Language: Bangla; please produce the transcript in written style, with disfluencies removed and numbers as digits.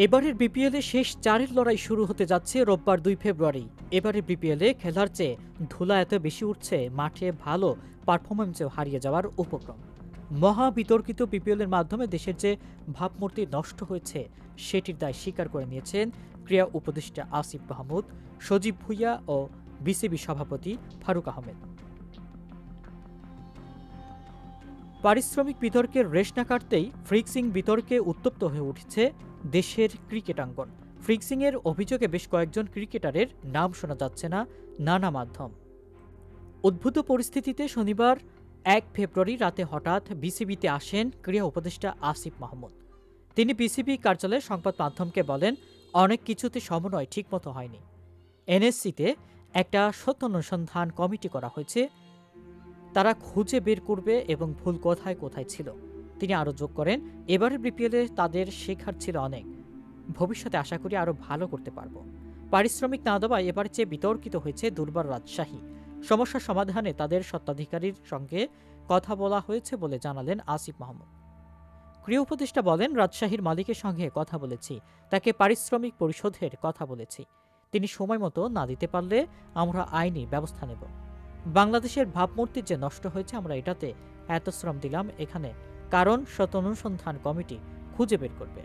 এবারের বিপিএলে শেষ 4-এর লড়াই শুরু হতে যাচ্ছে রোববার 2 ফেব্রুয়ারি। এবারের বিপিএলে খেলার চেয়ে ধুলা এত বেশি উঠছে, মাঠে ভালো পারফরম্যান্সেও হারিয়ে যাওয়ার উপক্রম। মহা বিতর্কিত বিপিএলের মাধ্যমে দেশের যে ভাবমূর্তি নষ্ট হয়েছে সেটির দায় স্বীকার করে নিয়েছেন ক্রীড়া উপদেষ্টা আসিফ মাহমুদ, সজীব ভুইয়া ও বিসিবি সভাপতি ফারুক আহমেদ। পারিশ্রমিক বিতর্কের রেশ না কাটতেই ফ্রিক্সিং বিতর্কে উত্তপ্ত হয়ে উঠেছে দেশের ক্রিকেটাঙ্গন। ফ্রিক্সিংয়ের অভিযোগে বেশ কয়েকজন ক্রিকেটারের নাম শোনা যাচ্ছে না নানা মাধ্যম। উদ্ভূত পরিস্থিতিতে শনিবার 1 ফেব্রুয়ারি রাতে হঠাৎ বিসিবিতে আসেন ক্রীড়া উপদেষ্টা আসিফ মাহমুদ। তিনি বিসিবি কার্যালয়ে সংবাদ মাধ্যমকে বলেন, অনেক কিছুতে সমন্বয় ঠিকমতো হয়নি। এনএসসিতে একটা সত্য অনুসন্ধান কমিটি করা হয়েছে, তারা খুঁজে বের করবে এবং ভুল কোথায় কোথায় ছিল। তিনি আরও যোগ করেন, এবারের বিপিএলে তাদের শেখার ছিল অনেক, ভবিষ্যতে আশা করি আরও ভালো করতে পারব। পারিশ্রমিক না দেওয়ায় এবার চেয়ে বিতর্কিত হয়েছে দুর্বার রাজশাহী। সমস্যা সমাধানে তাদের স্বত্বাধিকারীর সঙ্গে কথা বলা হয়েছে বলে জানালেন আসিফ মাহমুদ। ক্রীড়া উপদেষ্টা বলেন, রাজশাহীর মালিকের সঙ্গে কথা বলেছি, তাকে পারিশ্রমিক পরিশোধের কথা বলেছি। তিনি সময় মতো না দিতে পারলে আমরা আইনি ব্যবস্থা নেব। বাংলাদেশের ভাবমূর্তি যে নষ্ট হয়েছে, আমরা এটাতে এত শ্রম দিলাম, এখানে কারণ সত্য অনুসন্ধান কমিটি খুঁজে বের করবে।